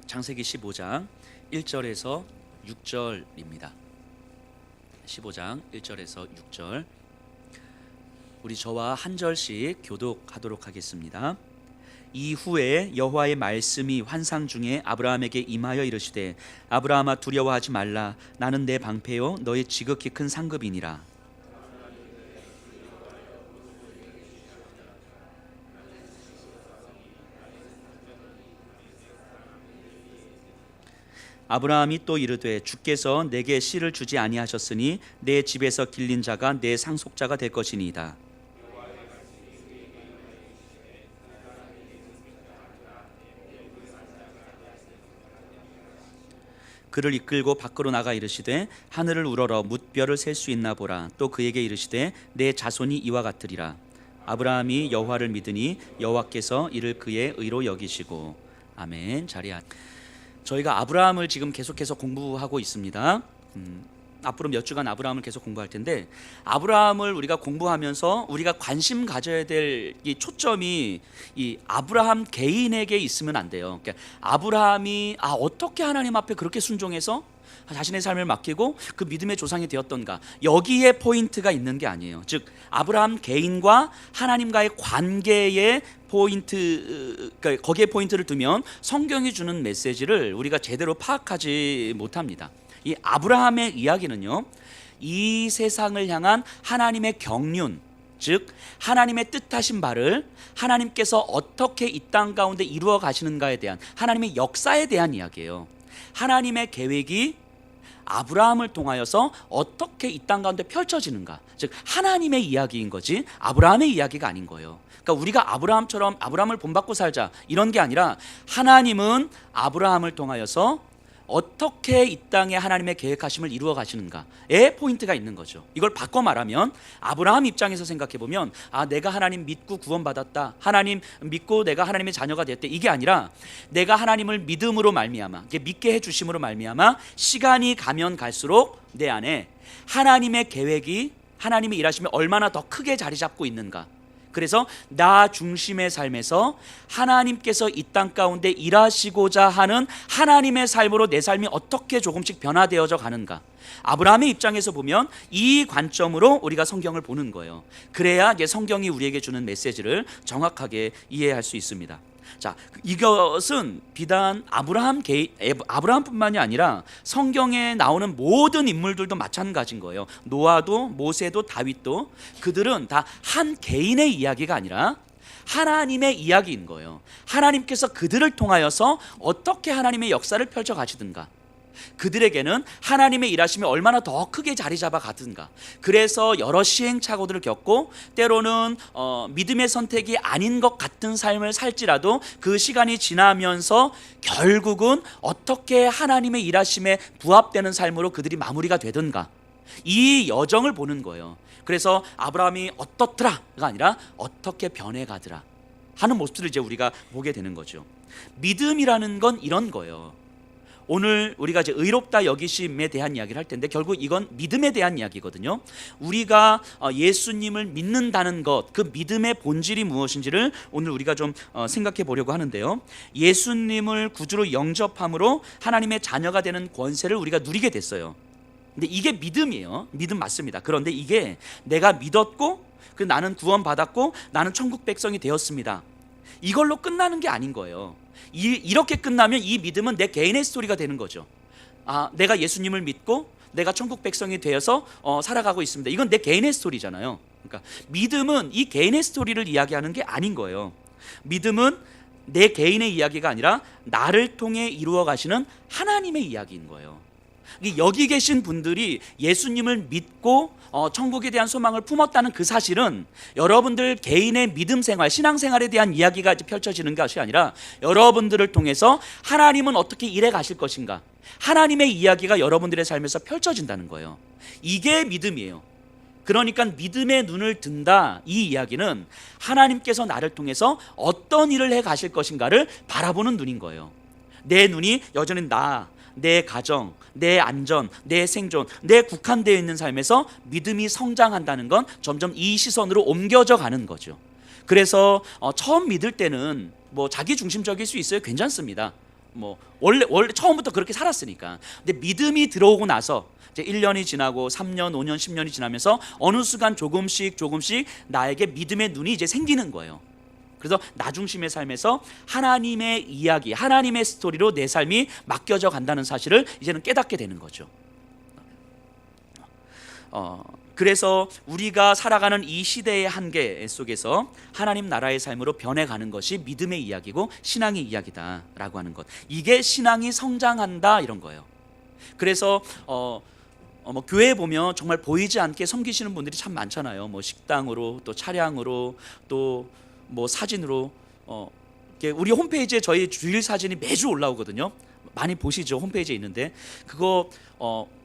창세기 15장 1절에서 6절입니다. 15장 1절에서 6절. 우리 저와 한 절씩 교독하도록 하겠습니다. 이후에 여호와의 말씀이 환상 중에 아브라함에게 임하여 이르시되 아브라함아 두려워하지 말라. 나는 내 방패요 너의 지극히 큰 상급이니라. 아브라함이 또 이르되 주께서 내게 씨를 주지 아니하셨으니 내 집에서 길린 자가 내 상속자가 될 것이니이다. 그를 이끌고 밖으로 나가 이르시되 하늘을 우러러 뭇별을 셀 수 있나 보라. 또 그에게 이르시되 내 자손이 이와 같으리라. 아브라함이 여호와를 믿으니 여호와께서 이를 그의 의로 여기시고. 아멘. 자리에 저희가 아브라함을 지금 계속해서 공부하고 있습니다. 앞으로 몇 주간 아브라함을 계속 공부할 텐데, 아브라함을 우리가 공부하면서 우리가 관심 가져야 될 이 초점이 이 아브라함 개인에게 있으면 안 돼요. 그러니까 아브라함이 어떻게 하나님 앞에 그렇게 순종해서 자신의 삶을 맡기고 그 믿음의 조상이 되었던가, 여기에 포인트가 있는 게 아니에요. 즉 아브라함 개인과 하나님과의 관계에 포인트, 그러니까 거기에 포인트를 두면 성경이 주는 메시지를 우리가 제대로 파악하지 못합니다. 이 아브라함의 이야기는요, 이 세상을 향한 하나님의 경륜, 즉 하나님의 뜻하신 바를 하나님께서 어떻게 이 땅 가운데 이루어 가시는가에 대한 하나님의 역사에 대한 이야기예요. 하나님의 계획이 아브라함을 통하여서 어떻게 이 땅 가운데 펼쳐지는가, 즉 하나님의 이야기인 거지 아브라함의 이야기가 아닌 거예요. 그러니까 우리가 아브라함처럼 아브라함을 본받고 살자 이런 게 아니라, 하나님은 아브라함을 통하여서 어떻게 이 땅에 하나님의 계획하심을 이루어 가시는가에 포인트가 있는 거죠. 이걸 바꿔 말하면 아브라함 입장에서 생각해 보면, 내가 하나님 믿고 구원받았다, 하나님 믿고 내가 하나님의 자녀가 되었다, 이게 아니라 내가 하나님을 믿음으로 말미암아, 믿게 해주심으로 말미암아 시간이 가면 갈수록 내 안에 하나님의 계획이, 하나님의 일하심이 얼마나 더 크게 자리 잡고 있는가. 그래서 나 중심의 삶에서 하나님께서 이 땅 가운데 일하시고자 하는 하나님의 삶으로 내 삶이 어떻게 조금씩 변화되어져 가는가. 아브라함의 입장에서 보면 이 관점으로 우리가 성경을 보는 거예요. 그래야 이제 성경이 우리에게 주는 메시지를 정확하게 이해할 수 있습니다. 자, 이것은 비단 아브라함뿐만이 아니라 성경에 나오는 모든 인물들도 마찬가지인 거예요. 노아도, 모세도, 다윗도, 그들은 다 한 개인의 이야기가 아니라 하나님의 이야기인 거예요. 하나님께서 그들을 통하여서 어떻게 하나님의 역사를 펼쳐 가시든가, 그들에게는 하나님의 일하심이 얼마나 더 크게 자리 잡아 가든가. 그래서 여러 시행착오들을 겪고 때로는 믿음의 선택이 아닌 것 같은 삶을 살지라도 그 시간이 지나면서 결국은 어떻게 하나님의 일하심에 부합되는 삶으로 그들이 마무리가 되든가, 이 여정을 보는 거예요. 그래서 아브라함이 어떻더라가 아니라 어떻게 변해가더라 하는 모습들을 이제 우리가 보게 되는 거죠. 믿음이라는 건 이런 거예요. 오늘 우리가 이제 의롭다 여기심에 대한 이야기를 할 텐데, 결국 이건 믿음에 대한 이야기거든요. 우리가 예수님을 믿는다는 것, 그 믿음의 본질이 무엇인지를 오늘 우리가 좀 생각해 보려고 하는데요. 예수님을 구주로 영접함으로 하나님의 자녀가 되는 권세를 우리가 누리게 됐어요. 근데 이게 믿음이에요. 믿음 맞습니다. 그런데 이게 내가 믿었고 나는 구원받았고 나는 천국 백성이 되었습니다, 이걸로 끝나는 게 아닌 거예요. 이렇게 끝나면 이 믿음은 내 개인의 스토리가 되는 거죠. 내가 예수님을 믿고 내가 천국 백성이 되어서 살아가고 있습니다. 이건 내 개인의 스토리잖아요. 그러니까 믿음은 이 개인의 스토리를 이야기하는 게 아닌 거예요. 믿음은 내 개인의 이야기가 아니라 나를 통해 이루어 가시는 하나님의 이야기인 거예요. 여기 계신 분들이 예수님을 믿고 천국에 대한 소망을 품었다는 그 사실은 여러분들 개인의 믿음 생활, 신앙생활에 대한 이야기가 펼쳐지는 것이 아니라, 여러분들을 통해서 하나님은 어떻게 일해 가실 것인가, 하나님의 이야기가 여러분들의 삶에서 펼쳐진다는 거예요. 이게 믿음이에요. 그러니까 믿음의 눈을 든다, 이 이야기는 하나님께서 나를 통해서 어떤 일을 해 가실 것인가를 바라보는 눈인 거예요. 내 눈이 여전히 내 가정, 내 안전, 내 생존, 내 국한되어 있는 삶에서 믿음이 성장한다는 건 점점 이 시선으로 옮겨져 가는 거죠. 그래서 처음 믿을 때는 자기 중심적일 수 있어요. 괜찮습니다. 뭐 원래 처음부터 그렇게 살았으니까. 근데 믿음이 들어오고 나서 이제 1년이 지나고 3년, 5년, 10년이 지나면서 어느 순간 조금씩 나에게 믿음의 눈이 이제 생기는 거예요. 그래서 나 중심의 삶에서 하나님의 이야기, 하나님의 스토리로 내 삶이 맡겨져 간다는 사실을 이제는 깨닫게 되는 거죠. 그래서 우리가 살아가는 이 시대의 한계 속에서 하나님 나라의 삶으로 변해가는 것이 믿음의 이야기고 신앙의 이야기다라고 하는 것, 이게 신앙이 성장한다 이런 거예요. 그래서 뭐 교회에 보면 정말 보이지 않게 섬기시는 분들이 참 많잖아요. 뭐 식당으로, 또 차량으로, 또 뭐 사진으로. 우리 홈페이지에 저희 주일 사진이 매주 올라오거든요. 많이 보시죠. 홈페이지에 있는데 그거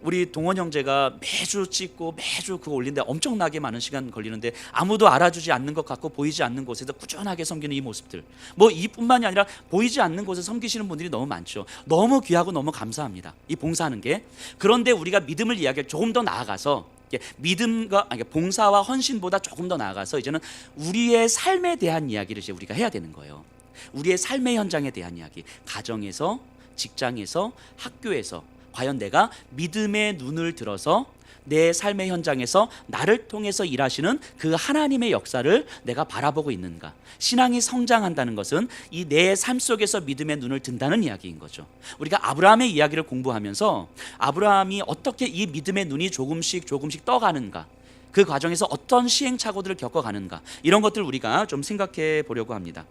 우리 동원 형제가 매주 찍고 매주 그거 올리는데 엄청나게 많은 시간 걸리는데 아무도 알아주지 않는 것 같고 보이지 않는 곳에서 꾸준하게 섬기는 이 모습들, 뭐 이뿐만이 아니라 보이지 않는 곳에 섬기시는 분들이 너무 많죠. 너무 귀하고 너무 감사합니다, 이 봉사하는 게. 그런데 우리가 믿음을 이야기할 조금 더 나아가서 믿음과 봉사와 헌신보다 조금 더 나아가서 이제는 우리의 삶에 대한 이야기를 이제 우리가 해야 되는 거예요. 우리의 삶의 현장에 대한 이야기, 가정에서, 직장에서, 학교에서 과연 내가 믿음의 눈을 들어서 내 삶의 현장에서 나를 통해서 일하시는 그 하나님의 역사를 내가 바라보고 있는가. 신앙이 성장한다는 것은 이 내 삶 속에서 믿음의 눈을 든다는 이야기인 거죠. 우리가 아브라함의 이야기를 공부하면서 아브라함이 어떻게 이 믿음의 눈이 조금씩 떠가는가, 그 과정에서 어떤 시행착오들을 겪어가는가, 이런 것들을 우리가 좀 생각해 보려고 합니다.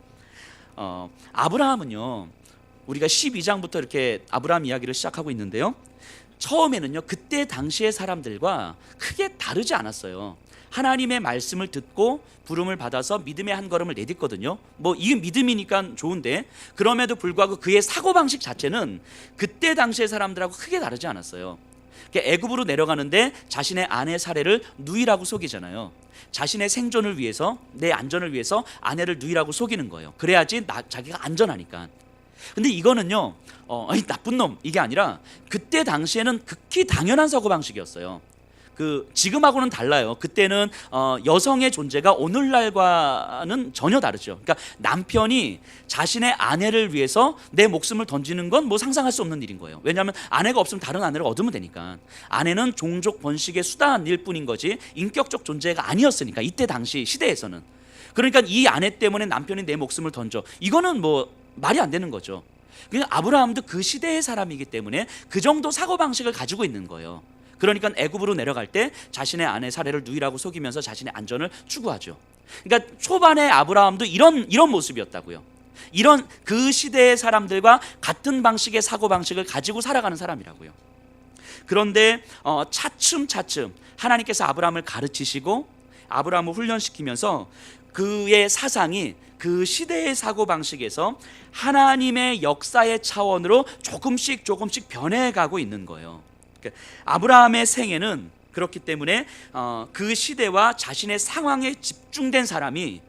아브라함은요, 우리가 12장부터 이렇게 아브라함 이야기를 시작하고 있는데요, 처음에는요 그때 당시의 사람들과 크게 다르지 않았어요. 하나님의 말씀을 듣고 부름을 받아서 믿음의 한 걸음을 내딛거든요. 뭐 이게 믿음이니까 좋은데, 그럼에도 불구하고 그의 사고방식 자체는 그때 당시의 사람들하고 크게 다르지 않았어요. 애굽으로 내려가는데 자신의 아내 사례를 누이라고 속이잖아요. 자신의 생존을 위해서, 내 안전을 위해서 아내를 누이라고 속이는 거예요. 그래야지 자기가 안전하니까. 근데 이거는요 나쁜 놈 이게 아니라 그때 당시에는 극히 당연한 사고방식이었어요. 지금하고는 달라요. 그때는 여성의 존재가 오늘날과는 전혀 다르죠. 그러니까 남편이 자신의 아내를 위해서 내 목숨을 던지는 건 뭐 상상할 수 없는 일인 거예요. 왜냐하면 아내가 없으면 다른 아내를 얻으면 되니까. 아내는 종족 번식의 수단일 뿐인 거지 인격적 존재가 아니었으니까, 이때 당시 시대에서는. 그러니까 이 아내 때문에 남편이 내 목숨을 던져, 이거는 뭐 말이 안 되는 거죠. 그냥 아브라함도 그 시대의 사람이기 때문에 그 정도 사고방식을 가지고 있는 거예요. 그러니까 애굽으로 내려갈 때 자신의 아내 사례를 누이라고 속이면서 자신의 안전을 추구하죠. 그러니까 초반에 아브라함도 이런 모습이었다고요. 이런 그 시대의 사람들과 같은 방식의 사고방식을 가지고 살아가는 사람이라고요. 그런데 차츰 하나님께서 아브라함을 가르치시고 아브라함을 훈련시키면서 그의 사상이 그 시대의 사고방식에서 하나님의 역사의 차원으로 조금씩 변해가고 있는 거예요. 아브라함의 생애는 그렇기 때문에 그 시대와 자신의 상황에 집중된 사람이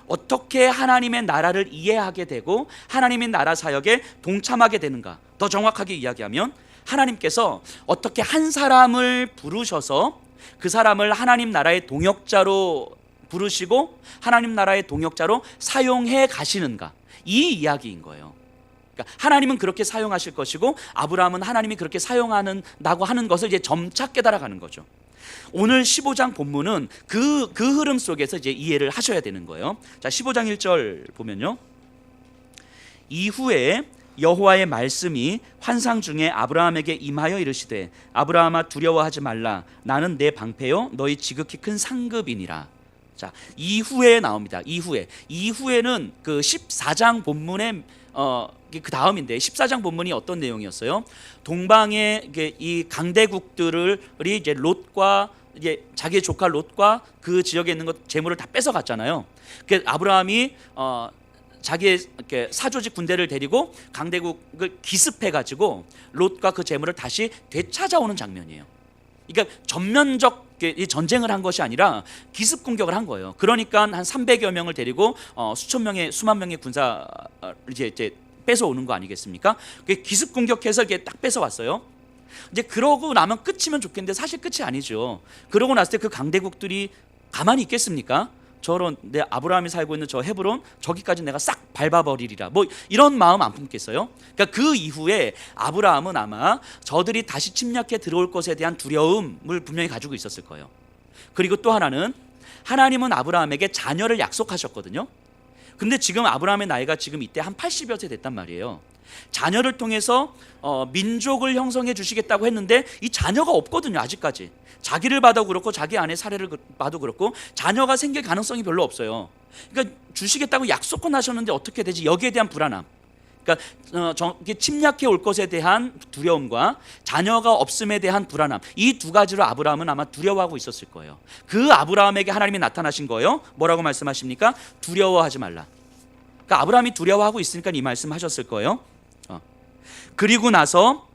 어떻게 하나님의 나라를 이해하게 되고 하나님의 나라 사역에 동참하게 되는가. 더 정확하게 이야기하면 하나님께서 어떻게 한 사람을 부르셔서 그 사람을 하나님 나라의 동역자로 부르시고 하나님 나라의 동역자로 사용해 가시는가, 이 이야기인 거예요. 그러니까 하나님은 그렇게 사용하실 것이고 아브라함은 하나님이 그렇게 사용한다고 하는 것을 이제 점차 깨달아가는 거죠. 오늘 15장 본문은 그 흐름 속에서 이제 이해를 하셔야 되는 거예요. 자, 15장 1절 보면요, 이후에 여호와의 말씀이 환상 중에 아브라함에게 임하여 이르시되 아브라함아 두려워하지 말라. 나는 내 방패요 너희 지극히 큰 상급이니라. 자, 이후에 나옵니다. 이후에는 그 14장 본문의 그 다음인데 14장 본문이 어떤 내용이었어요? 동방의 이 강대국들이 이제 롯과 이제 자기의 조카 롯과 그 지역에 있는 것 재물을 다 뺏어 갔잖아요. 그 아브라함이 자기의 사조직 군대를 데리고 강대국을 기습해 가지고 롯과 그 재물을 다시 되찾아오는 장면이에요. 그러니까 전면적 이 전쟁을 한 것이 아니라 기습 공격을 한 거예요. 그러니까 한 300여 명을 데리고 수만 명의 군사를 이제 뺏어오는 거 아니겠습니까? 기습 공격해서 이렇게 딱 뺏어왔어요. 이제 그러고 나면 끝이면 좋겠는데 사실 끝이 아니죠. 그러고 났을 때 그 강대국들이 가만히 있겠습니까? 저런 내 아브라함이 살고 있는 저 헤브론 저기까지 내가 싹 밟아버리리라, 뭐 이런 마음 안 품겠어요? 그러니까 그 이후에 아브라함은 아마 저들이 다시 침략해 들어올 것에 대한 두려움을 분명히 가지고 있었을 거예요. 그리고 또 하나는 하나님은 아브라함에게 자녀를 약속하셨거든요. 근데 지금 아브라함의 나이가 지금 이때 한 80여 세 됐단 말이에요. 자녀를 통해서 민족을 형성해 주시겠다고 했는데 이 자녀가 없거든요. 아직까지 자기를 봐도 그렇고 자기 아내 사례를 봐도 그렇고 자녀가 생길 가능성이 별로 없어요. 그러니까 주시겠다고 약속은 하셨는데 어떻게 되지? 여기에 대한 불안함, 그러니까 침략해 올 것에 대한 두려움과 자녀가 없음에 대한 불안함, 이 두 가지로 아브라함은 아마 두려워하고 있었을 거예요. 그 아브라함에게 하나님이 나타나신 거예요. 뭐라고 말씀하십니까? 두려워하지 말라. 그러니까 아브라함이 두려워하고 있으니까 이 말씀 하셨을 거예요. 그리고 나서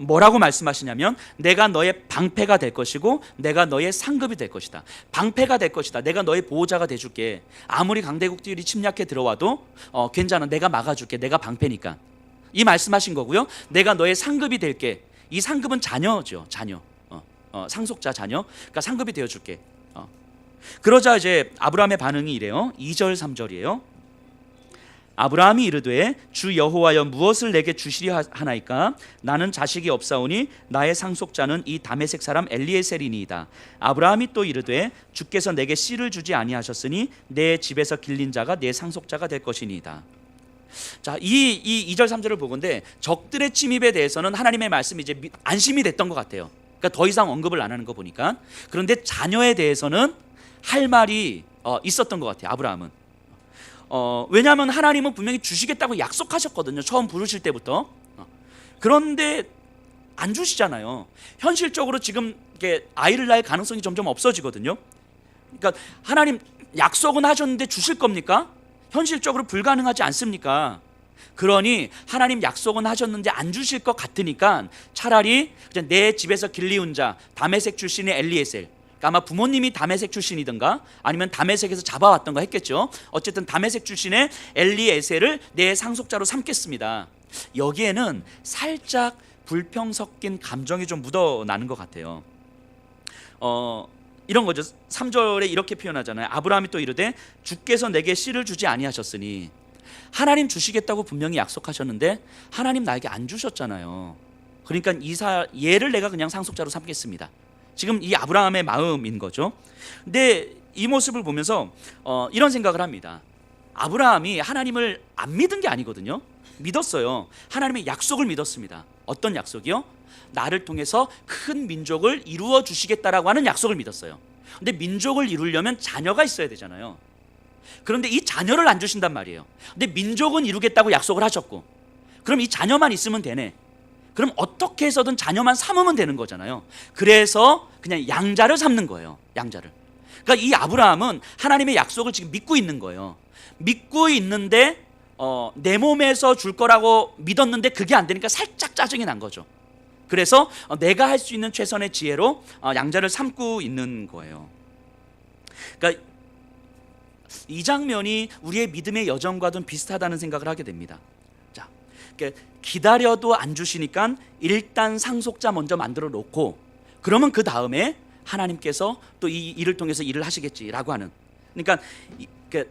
뭐라고 말씀하시냐면 내가 너의 방패가 될 것이고 내가 너의 상급이 될 것이다. 방패가 될 것이다. 내가 너의 보호자가 돼줄게. 아무리 강대국들이 침략해 들어와도 괜찮아. 내가 막아줄게. 내가 방패니까. 이 말씀하신 거고요. 내가 너의 상급이 될게. 이 상급은 자녀죠. 자녀. 상속자 자녀. 그러니까 상급이 되어줄게. 그러자 이제 아브라함의 반응이 이래요. 2절 3절이에요. 아브라함이 이르되 주 여호와여 무엇을 내게 주시려 하나이까? 나는 자식이 없사오니 나의 상속자는 이 다메섹 사람 엘리에셀이니이다. 아브라함이 또 이르되 주께서 내게 씨를 주지 아니하셨으니 내 집에서 길린 자가 내 상속자가 될 것이니이다. 자, 이 2절 3절을 보건대 적들의 침입에 대해서는 하나님의 말씀이 이제 안심이 됐던 것 같아요. 그러니까 더 이상 언급을 안 하는 거 보니까. 그런데 자녀에 대해서는 할 말이 있었던 것 같아요. 아브라함은. 왜냐하면 하나님은 분명히 주시겠다고 약속하셨거든요. 처음 부르실 때부터. 그런데 안 주시잖아요. 현실적으로 지금 이게 아이를 낳을 가능성이 점점 없어지거든요. 그러니까 하나님 약속은 하셨는데 주실 겁니까? 현실적으로 불가능하지 않습니까? 그러니 하나님 약속은 하셨는데 안 주실 것 같으니까 차라리 그냥 내 집에서 길리운 자 다메섹 출신의 엘리에셀, 아마 부모님이 다메섹 출신이든가 아니면 다메섹에서 잡아왔던가 했겠죠. 어쨌든 다메섹 출신의 엘리에셀을 내 상속자로 삼겠습니다. 여기에는 살짝 불평 섞인 감정이 좀 묻어나는 것 같아요. 이런 거죠. 3절에 이렇게 표현하잖아요. 아브라함이 또 이르되 주께서 내게 씨를 주지 아니하셨으니, 하나님 주시겠다고 분명히 약속하셨는데 하나님 나에게 안 주셨잖아요. 그러니까 얘를 내가 그냥 상속자로 삼겠습니다. 지금 이 아브라함의 마음인 거죠. 근데 이 모습을 보면서 이런 생각을 합니다. 아브라함이 하나님을 안 믿은 게 아니거든요. 믿었어요. 하나님의 약속을 믿었습니다. 어떤 약속이요? 나를 통해서 큰 민족을 이루어 주시겠다라고 하는 약속을 믿었어요. 근데 민족을 이루려면 자녀가 있어야 되잖아요. 그런데 이 자녀를 안 주신단 말이에요. 근데 민족은 이루겠다고 약속을 하셨고, 그럼 이 자녀만 있으면 되네. 그럼 어떻게 해서든 자녀만 삼으면 되는 거잖아요. 그래서 그냥 양자를 삼는 거예요. 양자를. 그러니까 이 아브라함은 하나님의 약속을 지금 믿고 있는 거예요. 믿고 있는데 내 몸에서 줄 거라고 믿었는데 그게 안 되니까 살짝 짜증이 난 거죠. 그래서 내가 할 수 있는 최선의 지혜로 양자를 삼고 있는 거예요. 그러니까 이 장면이 우리의 믿음의 여정과도 비슷하다는 생각을 하게 됩니다. 자, 기다려도 안 주시니까 일단 상속자 먼저 만들어 놓고, 그러면 그 다음에 하나님께서 또 이 일을 통해서 일을 하시겠지라고 하는, 그러니까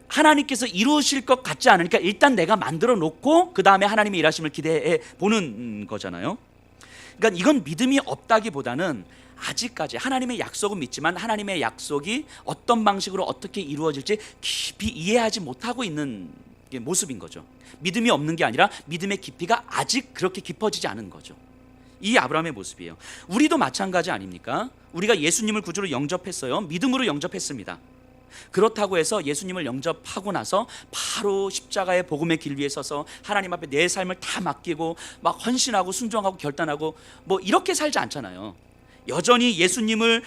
하나님께서 이루실 것 같지 않으니까 일단 내가 만들어 놓고 그 다음에 하나님의 일하심을 기대해 보는 거잖아요. 그러니까 이건 믿음이 없다기보다는 아직까지 하나님의 약속은 믿지만 하나님의 약속이 어떤 방식으로 어떻게 이루어질지 깊이 이해하지 못하고 있는 모습인 거죠. 믿음이 없는 게 아니라 믿음의 깊이가 아직 그렇게 깊어지지 않은 거죠. 이 아브라함의 모습이에요. 우리도 마찬가지 아닙니까? 우리가 예수님을 구주로 영접했어요. 믿음으로 영접했습니다. 그렇다고 해서 예수님을 영접하고 나서 바로 십자가의 복음의 길 위에 서서 하나님 앞에 내 삶을 다 맡기고 막 헌신하고 순종하고 결단하고 뭐 이렇게 살지 않잖아요. 여전히 예수님을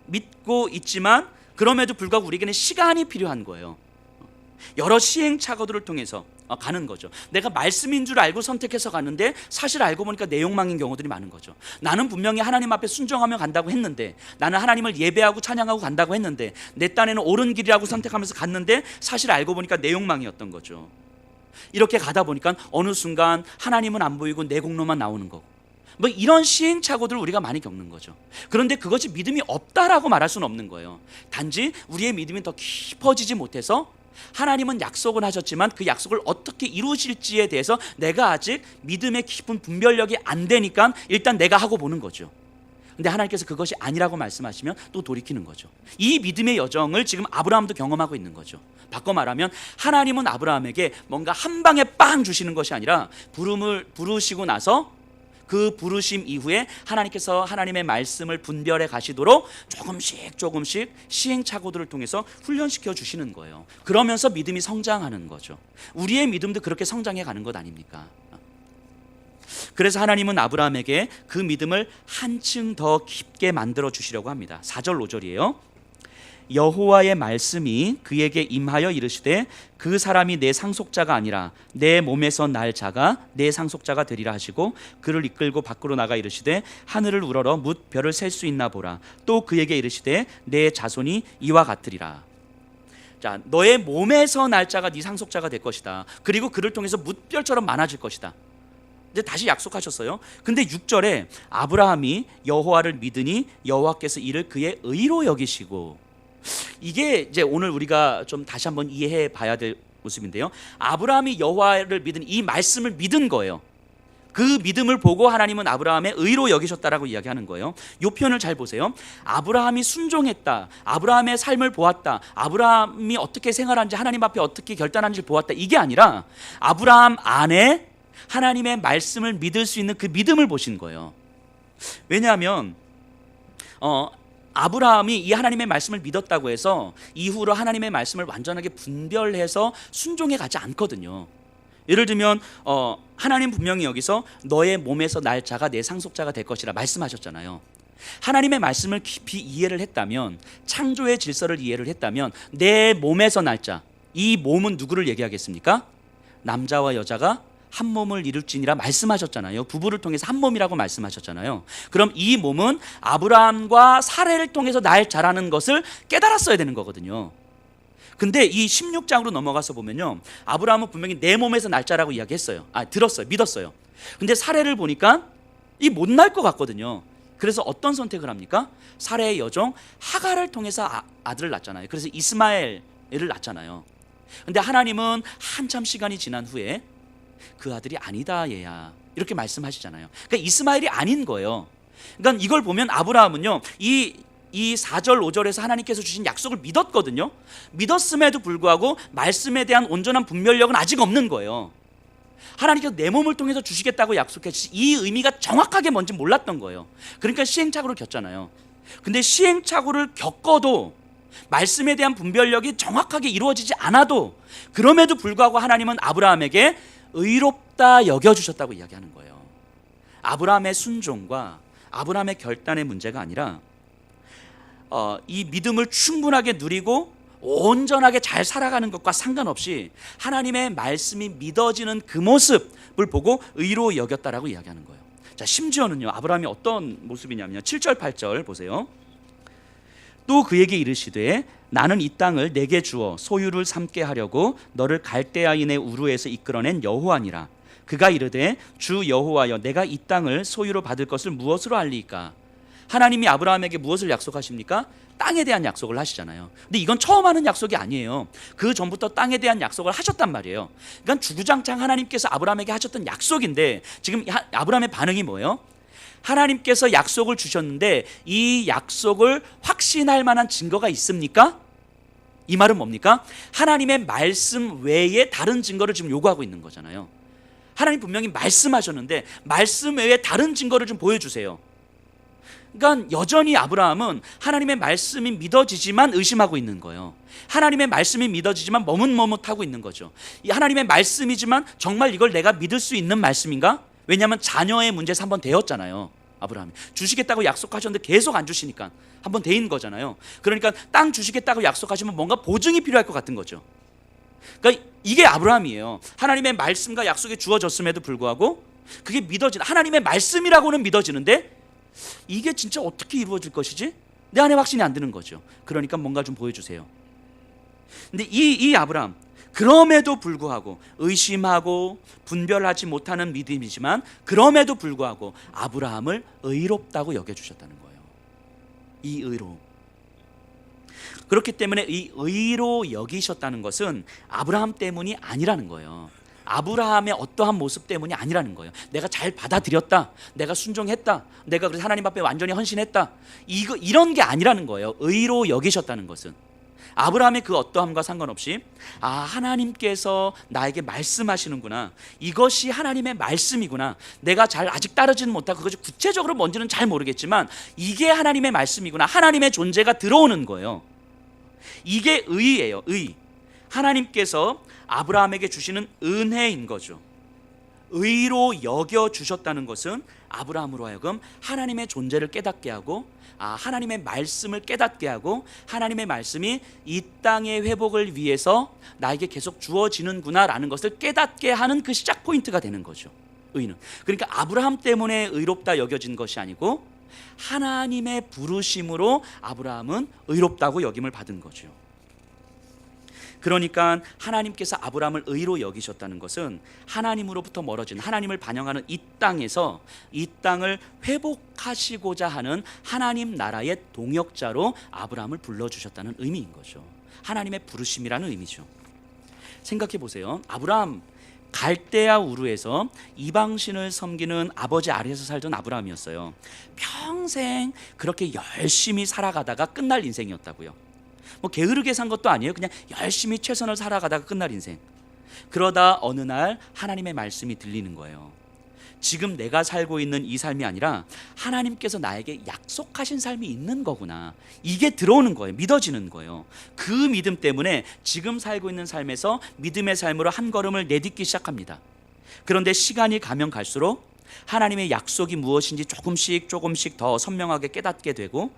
믿고 있지만 그럼에도 불구하고 우리에게는 시간이 필요한 거예요. 여러 시행착오들을 통해서 가는 거죠. 내가 말씀인 줄 알고 선택해서 갔는데 사실 알고 보니까 내 욕망인 경우들이 많은 거죠. 나는 분명히 하나님 앞에 순종하며 간다고 했는데, 나는 하나님을 예배하고 찬양하고 간다고 했는데, 내 딴에는 옳은 길이라고 선택하면서 갔는데 사실 알고 보니까 내 욕망이었던 거죠. 이렇게 가다 보니까 어느 순간 하나님은 안 보이고 내 공로만 나오는 거고, 뭐 이런 시행착오들을 우리가 많이 겪는 거죠. 그런데 그것이 믿음이 없다라고 말할 수는 없는 거예요. 단지 우리의 믿음이 더 깊어지지 못해서 하나님은 약속은 하셨지만 그 약속을 어떻게 이루실지에 대해서 내가 아직 믿음의 깊은 분별력이 안 되니까 일단 내가 하고 보는 거죠. 근데 하나님께서 그것이 아니라고 말씀하시면 또 돌이키는 거죠. 이 믿음의 여정을 지금 아브라함도 경험하고 있는 거죠. 바꿔 말하면 하나님은 아브라함에게 뭔가 한 방에 빵 주시는 것이 아니라 부름을 부르시고 나서 그 부르심 이후에 하나님께서 하나님의 말씀을 분별해 가시도록 조금씩 시행착오들을 통해서 훈련시켜 주시는 거예요. 그러면서 믿음이 성장하는 거죠. 우리의 믿음도 그렇게 성장해 가는 것 아닙니까? 그래서 하나님은 아브라함에게 그 믿음을 한층 더 깊게 만들어 주시려고 합니다. 4절 5절이에요. 여호와의 말씀이 그에게 임하여 이르시되 그 사람이 내 상속자가 아니라 내 몸에서 날 자가 내 상속자가 되리라 하시고 그를 이끌고 밖으로 나가 이르시되 하늘을 우러러 뭇 별을 셀 수 있나 보라. 또 그에게 이르시되 내 자손이 이와 같으리라. 자, 너의 몸에서 날 자가 네 상속자가 될 것이다. 그리고 그를 통해서 뭇별처럼 많아질 것이다. 이제 다시 약속하셨어요. 근데 6절에 아브라함이 여호와를 믿으니 여호와께서 이를 그의 의로 여기시고, 이게 이제 오늘 우리가 좀 다시 한번 이해해 봐야 될 모습인데요. 아브라함이 여호와를 믿은 이 말씀을 믿은 거예요. 그 믿음을 보고 하나님은 아브라함의 의로 여기셨다라고 이야기하는 거예요. 이 표현을 잘 보세요. 아브라함이 순종했다, 아브라함의 삶을 보았다, 아브라함이 어떻게 생활하는지 하나님 앞에 어떻게 결단하는지 보았다, 이게 아니라 아브라함 안에 하나님의 말씀을 믿을 수 있는 그 믿음을 보신 거예요. 왜냐하면 아브라함이 이 하나님의 말씀을 믿었다고 해서 이후로 하나님의 말씀을 완전하게 분별해서 순종해 가지 않거든요. 예를 들면 하나님 분명히 여기서 너의 몸에서 날 자가 내 상속자가 될 것이라 말씀하셨잖아요. 하나님의 말씀을 깊이 이해를 했다면, 창조의 질서를 이해를 했다면 내 몸에서 날 자, 이 몸은 누구를 얘기하겠습니까? 남자와 여자가 한 몸을 이룰지니라 말씀하셨잖아요. 부부를 통해서 한 몸이라고 말씀하셨잖아요. 그럼 이 몸은 아브라함과 사레를 통해서 날 자라는 것을 깨달았어야 되는 거거든요. 근데 이 16장으로 넘어가서 보면요, 아브라함은 분명히 내 몸에서 날 자라고 이야기했어요. 들었어요. 믿었어요. 근데 사레를 보니까 이 못 날 것 같거든요. 그래서 어떤 선택을 합니까? 사레의 여종 하갈을 통해서 아들을 낳잖아요. 그래서 이스마엘을 낳잖아요. 근데 하나님은 한참 시간이 지난 후에 그 아들이 아니다 얘야, 이렇게 말씀하시잖아요. 그러니까 이스마엘이 아닌 거예요. 그러니까 이걸 보면 아브라함은요, 이 4절 5절에서 하나님께서 주신 약속을 믿었거든요. 믿었음에도 불구하고 말씀에 대한 온전한 분별력은 아직 없는 거예요. 하나님께서 내 몸을 통해서 주시겠다고 약속했지 이 의미가 정확하게 뭔지 몰랐던 거예요. 그러니까 시행착오를 겪잖아요. 근데 시행착오를 겪어도 말씀에 대한 분별력이 정확하게 이루어지지 않아도, 그럼에도 불구하고 하나님은 아브라함에게 의롭다 여겨주셨다고 이야기하는 거예요. 아브라함의 순종과 아브라함의 결단의 문제가 아니라 이 믿음을 충분하게 누리고 온전하게 잘 살아가는 것과 상관없이 하나님의 말씀이 믿어지는 그 모습을 보고 의로 여겼다라고 이야기하는 거예요. 자, 심지어는요, 아브라함이 어떤 모습이냐면요, 7절 8절 보세요. 또 그에게 이르시되 나는 이 땅을 내게 주어 소유를 삼게 하려고 너를 갈대아인의 우르에서 이끌어낸 여호와니라. 그가 이르되 주 여호와여, 내가 이 땅을 소유로 받을 것을 무엇으로 알리까? 하나님이 아브라함에게 무엇을 약속하십니까? 땅에 대한 약속을 하시잖아요. 근데 이건 처음 하는 약속이 아니에요. 그 전부터 땅에 대한 약속을 하셨단 말이에요. 그러니까 주구장창 하나님께서 아브라함에게 하셨던 약속인데, 지금 아브라함의 반응이 뭐예요? 하나님께서 약속을 주셨는데 이 약속을 확신할 만한 증거가 있습니까? 이 말은 뭡니까? 하나님의 말씀 외에 다른 증거를 지금 요구하고 있는 거잖아요. 하나님 분명히 말씀하셨는데 말씀 외에 다른 증거를 좀 보여주세요. 그러니까 여전히 아브라함은 하나님의 말씀이 믿어지지만 의심하고 있는 거예요. 하나님의 말씀이 믿어지지만 머뭇머뭇하고 있는 거죠. 이 하나님의 말씀이지만 정말 이걸 내가 믿을 수 있는 말씀인가? 왜냐하면 자녀의 문제에서 한번 되었잖아요. 아브라함이 주시겠다고 약속하셨는데 계속 안 주시니까 한번 데인 거잖아요. 그러니까 땅 주시겠다고 약속하시면 뭔가 보증이 필요할 것 같은 거죠. 그러니까 이게 아브라함이에요. 하나님의 말씀과 약속이 주어졌음에도 불구하고 그게 믿어지는, 하나님의 말씀이라고는 믿어지는데 이게 진짜 어떻게 이루어질 것이지? 내 안에 확신이 안 드는 거죠. 그러니까 뭔가 좀 보여주세요. 근데 이 아브라함, 그럼에도 불구하고 의심하고 분별하지 못하는 믿음이지만 그럼에도 불구하고 아브라함을 의롭다고 여겨주셨다는 거예요. 이 의로. 그렇기 때문에 이 의로 여기셨다는 것은 아브라함 때문이 아니라는 거예요. 아브라함의 어떠한 모습 때문이 아니라는 거예요. 내가 잘 받아들였다, 내가 순종했다, 내가 그래서 하나님 앞에 완전히 헌신했다, 이런 게 아니라는 거예요. 의로 여기셨다는 것은 아브라함의 그 어떠함과 상관없이 하나님께서 나에게 말씀하시는구나, 이것이 하나님의 말씀이구나, 내가 잘 아직 따르지는 못하고 그것이 구체적으로 뭔지는 잘 모르겠지만 이게 하나님의 말씀이구나, 하나님의 존재가 들어오는 거예요. 이게 의예요. 의. 하나님께서 아브라함에게 주시는 은혜인 거죠. 의로 여겨주셨다는 것은 아브라함으로 하여금 하나님의 존재를 깨닫게 하고 하나님의 말씀을 깨닫게 하고 하나님의 말씀이 이 땅의 회복을 위해서 나에게 계속 주어지는구나 라는 것을 깨닫게 하는 그 시작 포인트가 되는 거죠. 의는. 그러니까 아브라함 때문에 의롭다 여겨진 것이 아니고 하나님의 부르심으로 아브라함은 의롭다고 여김을 받은 거죠. 그러니까 하나님께서 아브라함을 의로 여기셨다는 것은 하나님으로부터 멀어진, 하나님을 반영하는 이 땅에서 이 땅을 회복하시고자 하는 하나님 나라의 동역자로 아브라함을 불러주셨다는 의미인 거죠. 하나님의 부르심이라는 의미죠. 생각해 보세요. 아브라함, 갈대아 우르에서 이방신을 섬기는 아버지 아래에서 살던 아브라함이었어요. 평생 그렇게 열심히 살아가다가 끝날 인생이었다고요. 뭐 게으르게 산 것도 아니에요. 그냥 열심히 최선을 살아가다가 끝날 인생. 그러다 어느 날 하나님의 말씀이 들리는 거예요. 지금 내가 살고 있는 이 삶이 아니라 하나님께서 나에게 약속하신 삶이 있는 거구나, 이게 들어오는 거예요. 믿어지는 거예요. 그 믿음 때문에 지금 살고 있는 삶에서 믿음의 삶으로 한 걸음을 내딛기 시작합니다. 그런데 시간이 가면 갈수록 하나님의 약속이 무엇인지 조금씩 더 선명하게 깨닫게 되고,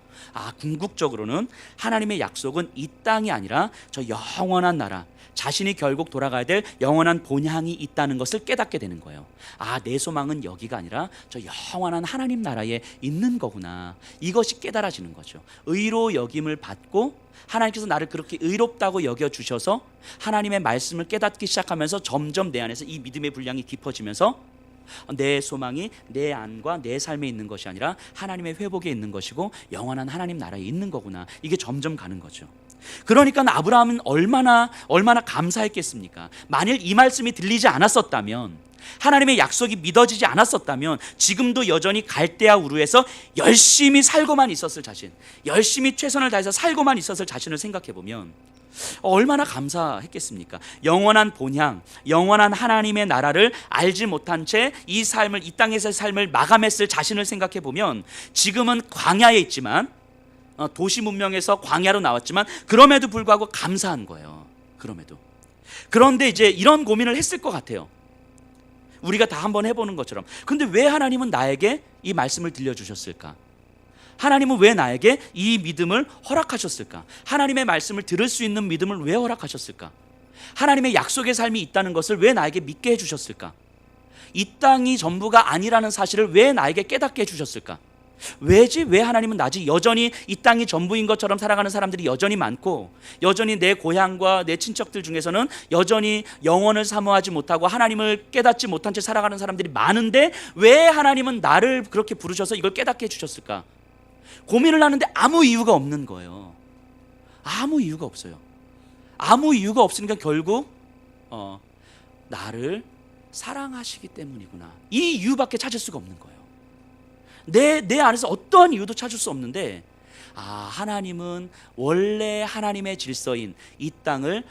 궁극적으로는 하나님의 약속은 이 땅이 아니라 저 영원한 나라, 자신이 결국 돌아가야 될 영원한 본향이 있다는 것을 깨닫게 되는 거예요. 내 소망은 여기가 아니라 저 영원한 하나님 나라에 있는 거구나, 이것이 깨달아지는 거죠. 의로 여김을 받고 하나님께서 나를 그렇게 의롭다고 여겨주셔서 하나님의 말씀을 깨닫기 시작하면서 점점 내 안에서 이 믿음의 분량이 깊어지면서 내 소망이 내 안과 내 삶에 있는 것이 아니라 하나님의 회복에 있는 것이고 영원한 하나님 나라에 있는 거구나, 이게 점점 가는 거죠. 그러니까 아브라함은 얼마나 감사했겠습니까? 만일 이 말씀이 들리지 않았었다면, 하나님의 약속이 믿어지지 않았었다면 지금도 여전히 갈대아 우르에서 열심히 살고만 있었을 자신, 열심히 최선을 다해서 살고만 있었을 자신을 생각해 보면 얼마나 감사했겠습니까? 영원한 본향, 영원한 하나님의 나라를 알지 못한 채 이 삶을, 이 땅에서의 삶을 마감했을 자신을 생각해 보면 지금은 광야에 있지만, 도시 문명에서 광야로 나왔지만 그럼에도 불구하고 감사한 거예요. 그런데 이제 이런 고민을 했을 것 같아요. 우리가 다 한번 해보는 것처럼. 근데 왜 하나님은 나에게 이 말씀을 들려주셨을까? 하나님은 왜 나에게 이 믿음을 허락하셨을까? 하나님의 말씀을 들을 수 있는 믿음을 왜 허락하셨을까? 하나님의 약속의 삶이 있다는 것을 왜 나에게 믿게 해주셨을까? 이 땅이 전부가 아니라는 사실을 왜 나에게 깨닫게 해주셨을까? 왜지? 왜 하나님은 나지? 여전히 이 땅이 전부인 것처럼 살아가는 사람들이 여전히 많고, 여전히 내 고향과 내 친척들 중에서는 여전히 영원을 사모하지 못하고 하나님을 깨닫지 못한 채 살아가는 사람들이 많은데 왜 하나님은 나를 그렇게 부르셔서 이걸 깨닫게 해주셨을까? 고민을 하는데 아무 이유가 없는 거예요. 아무 이유가 없어요. 아무 이유가 없으니까 결국 나를 사랑하시기 때문이구나, 이 이유밖에 찾을 수가 없는 거예요. 내 안에서 어떠한 이유도 찾을 수 없는데, 하나님은 원래 하나님의 질서인 이 땅을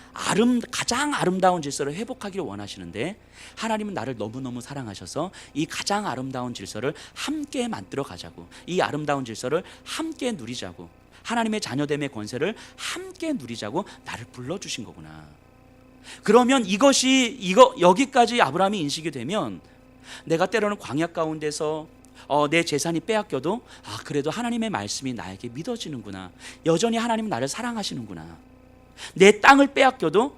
가장 아름다운 질서를 회복하기를 원하시는데, 하나님은 나를 너무너무 사랑하셔서 이 가장 아름다운 질서를 함께 만들어 가자고, 이 아름다운 질서를 함께 누리자고, 하나님의 자녀됨의 권세를 함께 누리자고 나를 불러주신 거구나. 그러면 여기까지 아브라함이 인식이 되면, 내가 때로는 광야 가운데서 내 재산이 빼앗겨도 그래도 하나님의 말씀이 나에게 믿어지는구나, 여전히 하나님은 나를 사랑하시는구나. 내 땅을 빼앗겨도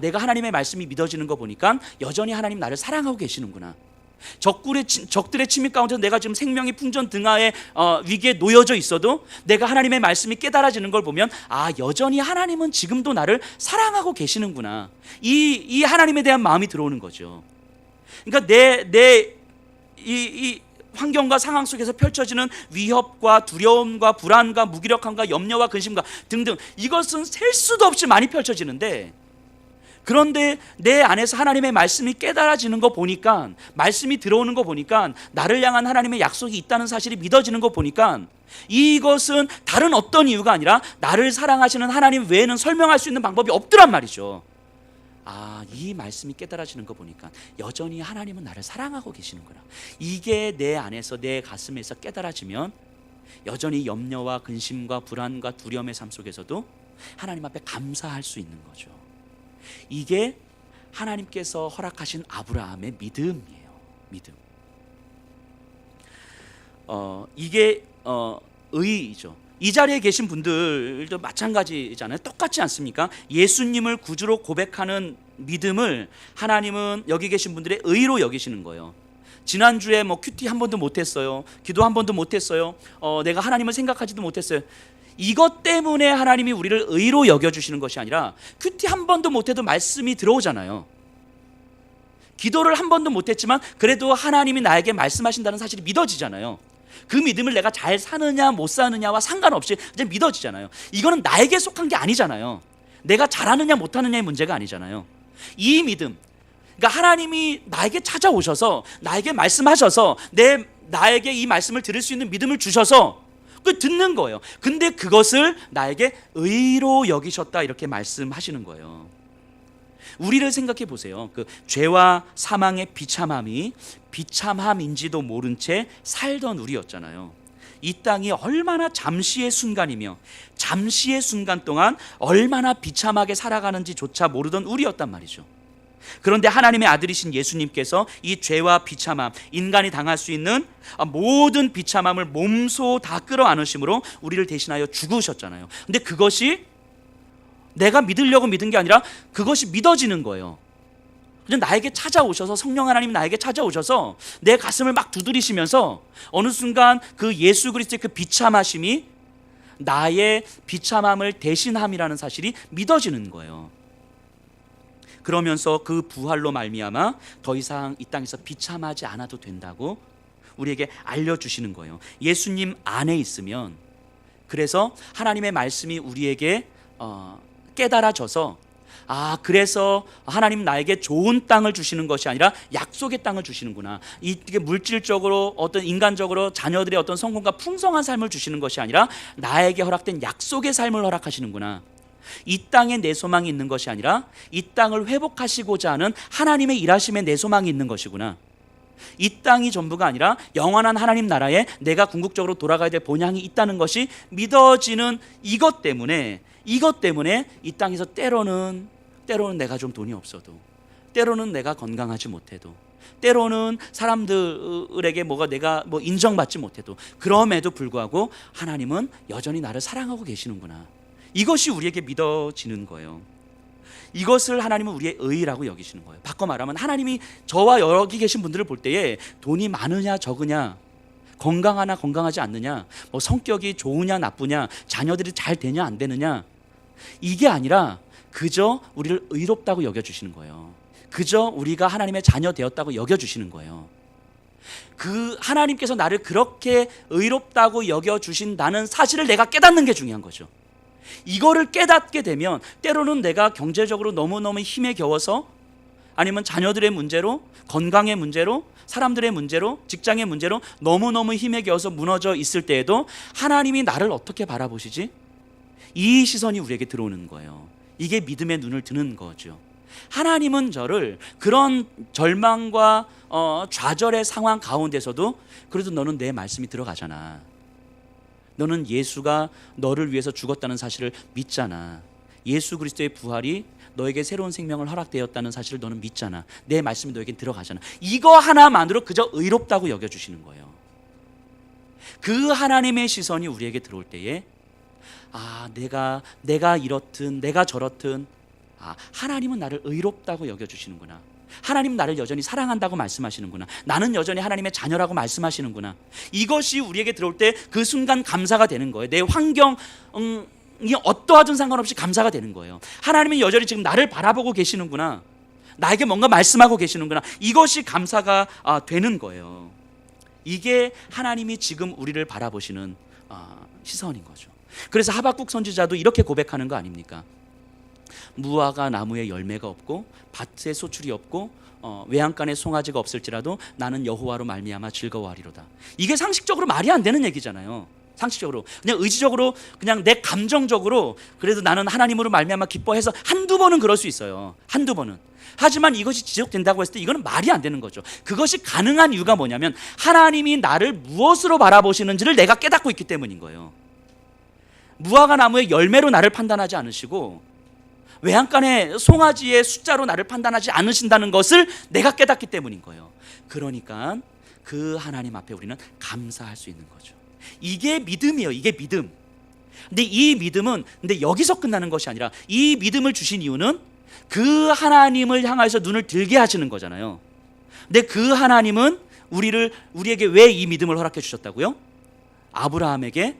내가 하나님의 말씀이 믿어지는 거 보니까 여전히 하나님 나를 사랑하고 계시는구나. 적들의 침입 가운데서 내가 지금 생명이 풍전 등하의 위기에 놓여져 있어도 내가 하나님의 말씀이 깨달아지는 걸 보면, 아, 여전히 하나님은 지금도 나를 사랑하고 계시는구나. 이 하나님에 대한 마음이 들어오는 거죠. 그러니까 이 환경과 상황 속에서 펼쳐지는 위협과 두려움과 불안과 무기력함과 염려와 근심과 등등, 이것은 셀 수도 없이 많이 펼쳐지는데, 그런데 내 안에서 하나님의 말씀이 깨달아지는 거 보니까, 말씀이 들어오는 거 보니까, 나를 향한 하나님의 약속이 있다는 사실이 믿어지는 거 보니까, 이것은 다른 어떤 이유가 아니라 나를 사랑하시는 하나님 외에는 설명할 수 있는 방법이 없더란 말이죠. 아, 이 말씀이 깨달아지는 거 보니까 여전히 하나님은 나를 사랑하고 계시는구나. 이게 내 안에서, 내 가슴에서 깨달아지면 여전히 염려와 근심과 불안과 두려움의 삶 속에서도 하나님 앞에 감사할 수 있는 거죠. 이게 하나님께서 허락하신 아브라함의 믿음이에요. 믿음. 이게 의의죠. 이 자리에 계신 분들도 마찬가지잖아요. 똑같지 않습니까? 예수님을 구주로 고백하는 믿음을 하나님은 여기 계신 분들의 의로 여기시는 거예요. 지난주에 뭐 큐티 한 번도 못했어요. 기도 한 번도 못했어요. 내가 하나님을 생각하지도 못했어요. 이것 때문에 하나님이 우리를 의로 여겨주시는 것이 아니라, 큐티 한 번도 못해도 말씀이 들어오잖아요. 기도를 한 번도 못했지만 그래도 하나님이 나에게 말씀하신다는 사실이 믿어지잖아요. 그 믿음을 내가 잘 사느냐 못 사느냐와 상관없이 이제 믿어지잖아요. 이거는 나에게 속한 게 아니잖아요. 내가 잘하느냐 못하느냐의 문제가 아니잖아요. 이 믿음, 그러니까 하나님이 나에게 찾아오셔서 나에게 말씀하셔서 나에게 이 말씀을 들을 수 있는 믿음을 주셔서 그 듣는 거예요. 근데 그것을 나에게 의로 여기셨다, 이렇게 말씀하시는 거예요. 우리를 생각해 보세요. 그 죄와 사망의 비참함인지도 모른 채 살던 우리였잖아요. 이 땅이 얼마나 잠시의 순간이며, 잠시의 순간 동안 얼마나 비참하게 살아가는지조차 모르던 우리였단 말이죠. 그런데 하나님의 아들이신 예수님께서 이 죄와 비참함, 인간이 당할 수 있는 모든 비참함을 몸소 다 끌어안으심으로 우리를 대신하여 죽으셨잖아요. 근데 그것이 내가 믿으려고 믿은 게 아니라 그것이 믿어지는 거예요. 그냥 나에게 찾아오셔서, 성령 하나님이 나에게 찾아오셔서 내 가슴을 막 두드리시면서 어느 순간 그 예수 그리스도의 그 비참하심이 나의 비참함을 대신함이라는 사실이 믿어지는 거예요. 그러면서 그 부활로 말미암아 더 이상 이 땅에서 비참하지 않아도 된다고 우리에게 알려주시는 거예요. 예수님 안에 있으면, 그래서 하나님의 말씀이 우리에게 깨달아져서, 아, 그래서 하나님 나에게 좋은 땅을 주시는 것이 아니라 약속의 땅을 주시는구나. 이게 물질적으로, 어떤 인간적으로 자녀들의 어떤 성공과 풍성한 삶을 주시는 것이 아니라 나에게 허락된 약속의 삶을 허락하시는구나. 이 땅에 내 소망이 있는 것이 아니라 이 땅을 회복하시고자 하는 하나님의 일하심에 내 소망이 있는 것이구나. 이 땅이 전부가 아니라 영원한 하나님 나라에 내가 궁극적으로 돌아가야 될 본향이 있다는 것이 믿어지는 이것 때문에 이 땅에서 때로는 내가 좀 돈이 없어도, 때로는 내가 건강하지 못해도, 때로는 사람들에게 내가 인정받지 못해도, 그럼에도 불구하고 하나님은 여전히 나를 사랑하고 계시는구나. 이것이 우리에게 믿어지는 거예요. 이것을 하나님은 우리의 의라고 여기시는 거예요. 바꿔 말하면 하나님이 저와 여기 계신 분들을 볼 때에 돈이 많으냐 적으냐, 건강하나 건강하지 않느냐, 성격이 좋으냐 나쁘냐, 자녀들이 잘 되냐 안 되느냐, 이게 아니라 그저 우리를 의롭다고 여겨주시는 거예요. 그저 우리가 하나님의 자녀 되었다고 여겨주시는 거예요. 그 하나님께서 나를 그렇게 의롭다고 여겨주신다는 사실을 내가 깨닫는 게 중요한 거죠. 이거를 깨닫게 되면 때로는 내가 경제적으로 너무너무 힘에 겨워서, 아니면 자녀들의 문제로, 건강의 문제로, 사람들의 문제로, 직장의 문제로 너무너무 힘에 겨워서 무너져 있을 때에도 하나님이 나를 어떻게 바라보시지? 이 시선이 우리에게 들어오는 거예요. 이게 믿음의 눈을 드는 거죠. 하나님은 저를 그런 절망과 좌절의 상황 가운데서도 그래도 너는 내 말씀이 들어가잖아. 너는 예수가 너를 위해서 죽었다는 사실을 믿잖아. 예수 그리스도의 부활이 너에게 새로운 생명을 허락되었다는 사실을 너는 믿잖아. 내 말씀이 너에게 들어가잖아. 이거 하나만으로 그저 의롭다고 여겨주시는 거예요. 그 하나님의 시선이 우리에게 들어올 때에, 아, 내가 이렇든 내가 저렇든, 아, 하나님은 나를 의롭다고 여겨주시는구나. 하나님 나를 여전히 사랑한다고 말씀하시는구나. 나는 여전히 하나님의 자녀라고 말씀하시는구나. 이것이 우리에게 들어올 때 그 순간 감사가 되는 거예요. 내 환경이 어떠하든 상관없이 감사가 되는 거예요. 하나님이 여전히 지금 나를 바라보고 계시는구나. 나에게 뭔가 말씀하고 계시는구나. 이것이 감사가 되는 거예요. 이게 하나님이 지금 우리를 바라보시는 시선인 거죠. 그래서 하박국 선지자도 이렇게 고백하는 거 아닙니까? 무화과 나무에 열매가 없고 밭에 소출이 없고 외양간에 송아지가 없을지라도 나는 여호와로 말미암아 즐거워하리로다. 이게 상식적으로 말이 안 되는 얘기잖아요. 상식적으로 그냥 의지적으로 그냥 내 감정적으로 그래도 나는 하나님으로 말미암아 기뻐해서 한두 번은 그럴 수 있어요. 한두 번은. 하지만 이것이 지속된다고 했을 때 이거는 말이 안 되는 거죠. 그것이 가능한 이유가 뭐냐면 하나님이 나를 무엇으로 바라보시는지를 내가 깨닫고 있기 때문인 거예요. 무화과 나무의 열매로 나를 판단하지 않으시고 외양간의 송아지의 숫자로 나를 판단하지 않으신다는 것을 내가 깨닫기 때문인 거예요. 그러니까 그 하나님 앞에 우리는 감사할 수 있는 거죠. 이게 믿음이에요. 이게 믿음. 근데 이 믿음은 여기서 끝나는 것이 아니라 이 믿음을 주신 이유는 그 하나님을 향해서 눈을 들게 하시는 거잖아요. 근데 그 하나님은 우리에게 왜 이 믿음을 허락해 주셨다고요? 아브라함에게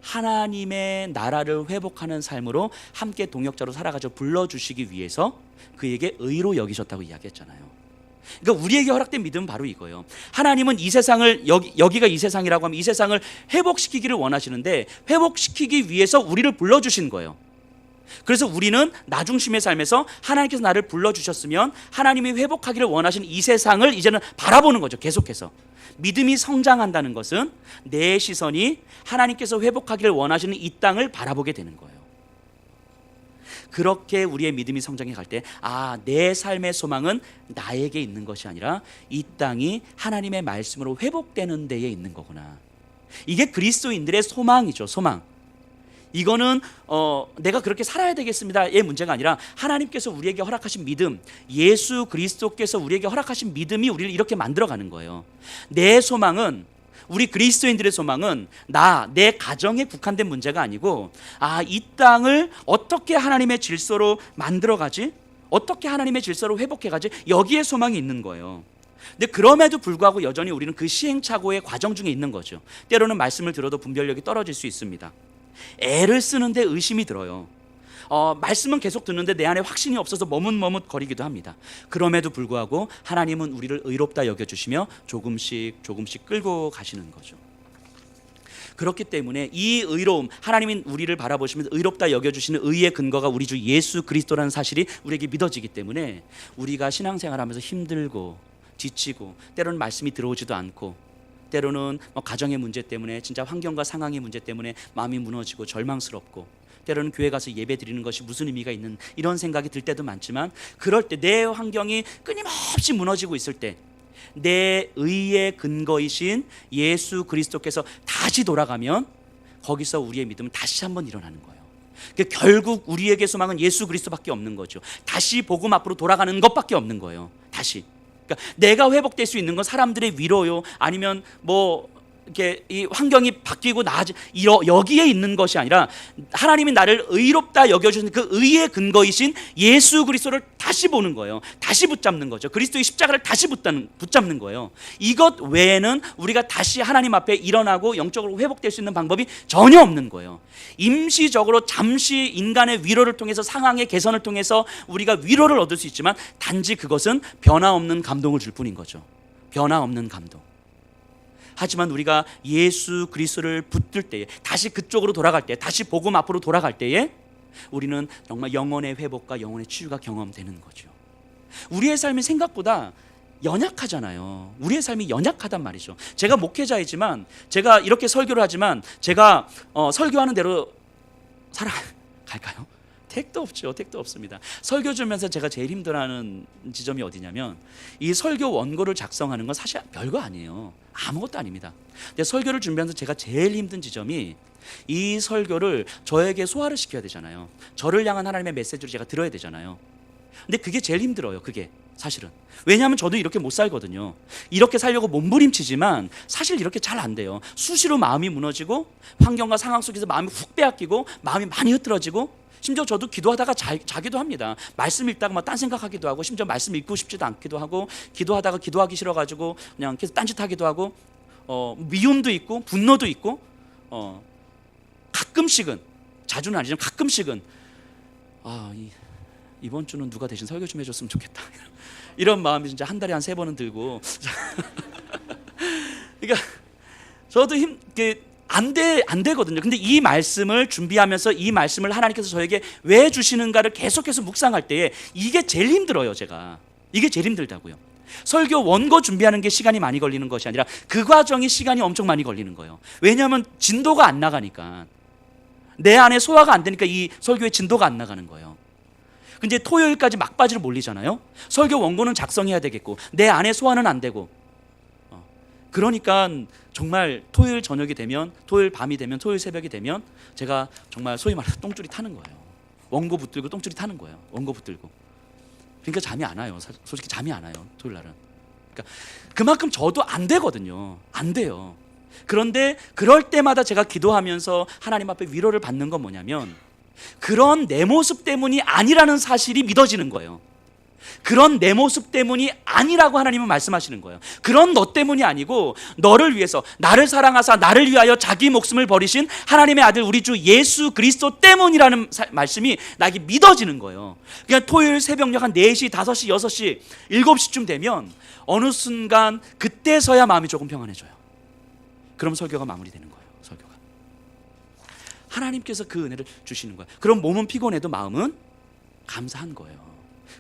하나님의 나라를 회복하는 삶으로 함께 동역자로 살아가서 불러주시기 위해서 그에게 의로 여기셨다고 이야기했잖아요. 그러니까 우리에게 허락된 믿음은 바로 이거예요. 하나님은 이 세상을 여기가 이 세상이라고 하면 이 세상을 회복시키기를 원하시는데 회복시키기 위해서 우리를 불러주신 거예요. 그래서 우리는 나 중심의 삶에서 하나님께서 나를 불러주셨으면 하나님이 회복하기를 원하시는 이 세상을 이제는 바라보는 거죠. 계속해서 믿음이 성장한다는 것은 내 시선이 하나님께서 회복하기를 원하시는 이 땅을 바라보게 되는 거예요. 그렇게 우리의 믿음이 성장해 갈 때 내 삶의 소망은 나에게 있는 것이 아니라 이 땅이 하나님의 말씀으로 회복되는 데에 있는 거구나. 이게 그리스도인들의 소망이죠. 소망. 이거는 내가 그렇게 살아야 되겠습니다의 문제가 아니라 하나님께서 우리에게 허락하신 믿음, 예수 그리스도께서 우리에게 허락하신 믿음이 우리를 이렇게 만들어가는 거예요. 내 소망은, 우리 그리스도인들의 소망은 내 가정에 국한된 문제가 아니고 이 땅을 어떻게 하나님의 질서로 만들어가지? 어떻게 하나님의 질서로 회복해가지? 여기에 소망이 있는 거예요. 근데 그럼에도 불구하고 여전히 우리는 그 시행착오의 과정 중에 있는 거죠. 때로는 말씀을 들어도 분별력이 떨어질 수 있습니다. 애를 쓰는데 의심이 들어요. 말씀은 계속 듣는데 내 안에 확신이 없어서 머뭇머뭇거리기도 합니다. 그럼에도 불구하고 하나님은 우리를 의롭다 여겨주시며 조금씩 끌고 가시는 거죠. 그렇기 때문에 이 의로움, 하나님이 우리를 바라보시면서 의롭다 여겨주시는 의의 근거가 우리 주 예수 그리스도라는 사실이 우리에게 믿어지기 때문에 우리가 신앙생활하면서 힘들고 지치고 때로는 말씀이 들어오지도 않고 때로는 가정의 문제 때문에 진짜 환경과 상황의 문제 때문에 마음이 무너지고 절망스럽고 때로는 교회 가서 예배 드리는 것이 무슨 의미가 있는 이런 생각이 들 때도 많지만 그럴 때 내 환경이 끊임없이 무너지고 있을 때 내 의의 근거이신 예수 그리스도께서 다시 돌아가면 거기서 우리의 믿음은 다시 한번 일어나는 거예요. 결국 우리에게 소망은 예수 그리스도밖에 없는 거죠. 다시 복음 앞으로 돌아가는 것밖에 없는 거예요. 다시. 그러니까 내가 회복될 수 있는 건 사람들의 위로요, 아니면 이렇게 이 환경이 바뀌고 여기에 있는 것이 아니라 하나님이 나를 의롭다 여겨주신 그 의의 근거이신 예수 그리스도를 다시 보는 거예요. 다시 붙잡는 거죠. 그리스도의 십자가를 다시 붙잡는 거예요. 이것 외에는 우리가 다시 하나님 앞에 일어나고 영적으로 회복될 수 있는 방법이 전혀 없는 거예요. 임시적으로 잠시 인간의 위로를 통해서 상황의 개선을 통해서 우리가 위로를 얻을 수 있지만 단지 그것은 변화없는 감동을 줄 뿐인 거죠. 변화없는 감동. 하지만 우리가 예수 그리스도를 붙들 때에, 다시 그쪽으로 돌아갈 때, 다시 복음 앞으로 돌아갈 때에 우리는 정말 영혼의 회복과 영혼의 치유가 경험되는 거죠. 우리의 삶이 생각보다 연약하잖아요. 우리의 삶이 연약하단 말이죠. 제가 목회자이지만, 제가 이렇게 설교를 하지만 제가 설교하는 대로 살아갈까요? 택도 없죠. 택도 없습니다. 설교 주면서 제가 제일 힘들어하는 지점이 어디냐면, 이 설교 원고를 작성하는 건 사실 별거 아니에요. 아무것도 아닙니다. 근데 설교를 준비하면서 제가 제일 힘든 지점이, 이 설교를 저에게 소화를 시켜야 되잖아요. 저를 향한 하나님의 메시지를 제가 들어야 되잖아요. 근데 그게 제일 힘들어요. 그게 사실은. 왜냐하면 저도 이렇게 못 살거든요. 이렇게 살려고 몸부림치지만 사실 이렇게 잘 안 돼요. 수시로 마음이 무너지고 환경과 상황 속에서 마음이 훅 빼앗기고 마음이 많이 흐트러지고, 심지어 저도 기도하다가 자기도 합니다. 말씀 읽다가 막 딴 생각하기도 하고, 심지어 말씀 읽고 싶지도 않기도 하고, 기도하다가 기도하기 싫어가지고 그냥 계속 딴짓하기도 하고, 미움도 있고 분노도 있고, 가끔씩은, 자주는 아니지만 가끔씩은 이번 주는 누가 대신 설교 좀 해줬으면 좋겠다 이런 마음이 진짜 한 달에 한 3번은 들고 그러니까 저도 안 되거든요. 근데 이 말씀을 준비하면서 이 말씀을 하나님께서 저에게 왜 주시는가를 계속해서 묵상할 때에 이게 제일 힘들어요. 제가 이게 제일 힘들다고요. 설교 원고 준비하는 게 시간이 많이 걸리는 것이 아니라 그 과정이 시간이 엄청 많이 걸리는 거예요. 왜냐하면 진도가 안 나가니까, 내 안에 소화가 안 되니까 이 설교의 진도가 안 나가는 거예요. 근데 토요일까지 막바지로 몰리잖아요. 설교 원고는 작성해야 되겠고 내 안에 소화는 안 되고, 그러니까 정말 토요일 저녁이 되면, 토요일 밤이 되면, 토요일 새벽이 되면 제가 정말 소위 말해서 똥줄이 타는 거예요. 원고 붙들고 똥줄이 타는 거예요. 원고 붙들고. 그러니까 잠이 안 와요. 솔직히 잠이 안 와요. 토요일 날은. 그러니까 그만큼 저도 안 되거든요. 안 돼요. 그런데 그럴 때마다 제가 기도하면서 하나님 앞에 위로를 받는 건 뭐냐면, 그런 내 모습 때문이 아니라는 사실이 믿어지는 거예요. 그런 내 모습 때문이 아니라고 하나님은 말씀하시는 거예요. 그런 너 때문이 아니고 너를 위해서, 나를 사랑하사 나를 위하여 자기 목숨을 버리신 하나님의 아들 우리 주 예수 그리스도 때문이라는 말씀이 나에게 믿어지는 거예요. 그냥 토요일 새벽녘 한 4시, 5시, 6시, 7시쯤 되면 어느 순간 그때서야 마음이 조금 평안해져요. 그럼 설교가 마무리되는 거예요. 설교가. 하나님께서 그 은혜를 주시는 거예요. 그럼 몸은 피곤해도 마음은 감사한 거예요.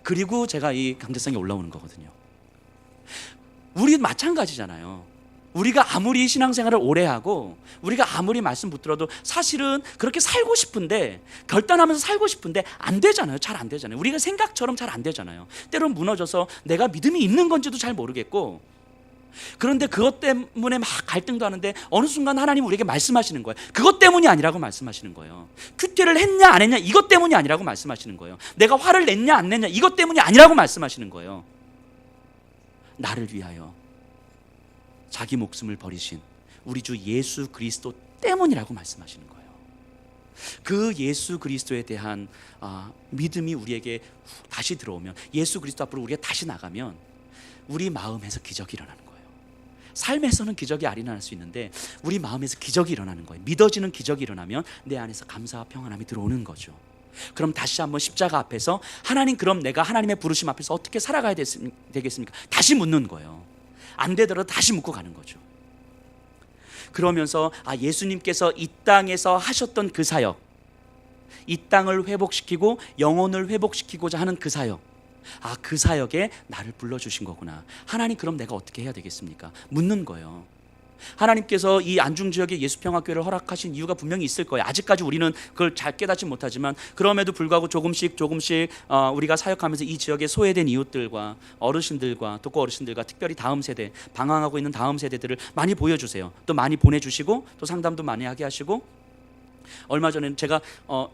그리고 제가 이 강제성이 올라오는 거거든요. 우리 마찬가지잖아요. 우리가 아무리 신앙생활을 오래 하고 우리가 아무리 말씀 붙들어도 사실은 그렇게 살고 싶은데, 결단하면서 살고 싶은데 안 되잖아요. 잘 안 되잖아요. 우리가 생각처럼 잘 안 되잖아요. 때론 무너져서 내가 믿음이 있는 건지도 잘 모르겠고, 그런데 그것 때문에 막 갈등도 하는데 어느 순간 하나님 우리에게 말씀하시는 거예요. 그것 때문이 아니라고 말씀하시는 거예요. 큐티를 했냐 안 했냐 이것 때문이 아니라고 말씀하시는 거예요. 내가 화를 냈냐 안 냈냐 이것 때문이 아니라고 말씀하시는 거예요. 나를 위하여 자기 목숨을 버리신 우리 주 예수 그리스도 때문이라고 말씀하시는 거예요. 그 예수 그리스도에 대한 믿음이 우리에게 다시 들어오면, 예수 그리스도 앞으로 우리가 다시 나가면 우리 마음에서 기적이 일어나는 거예요. 삶에서는 기적이 안 일어날 수 있는데 우리 마음에서 기적이 일어나는 거예요. 믿어지는 기적이 일어나면 내 안에서 감사와 평안함이 들어오는 거죠. 그럼 다시 한번 십자가 앞에서 하나님, 그럼 내가 하나님의 부르심 앞에서 어떻게 살아가야 되겠습니까? 다시 묻는 거예요. 안 되더라도 다시 묻고 가는 거죠. 그러면서 예수님께서 이 땅에서 하셨던 그 사역, 이 땅을 회복시키고 영혼을 회복시키고자 하는 그 사역, 그 사역에 나를 불러주신 거구나. 하나님, 그럼 내가 어떻게 해야 되겠습니까? 묻는 거예요. 하나님께서 이 안중지역에 예수평화교회를 허락하신 이유가 분명히 있을 거예요. 아직까지 우리는 그걸 잘 깨닫지 못하지만, 그럼에도 불구하고 조금씩 우리가 사역하면서 이 지역의 소외된 이웃들과 어르신들과, 독거 어르신들과, 특별히 다음 세대, 방황하고 있는 다음 세대들을 많이 보여주세요. 또 많이 보내주시고 또 상담도 많이 하게 하시고, 얼마 전에는 제가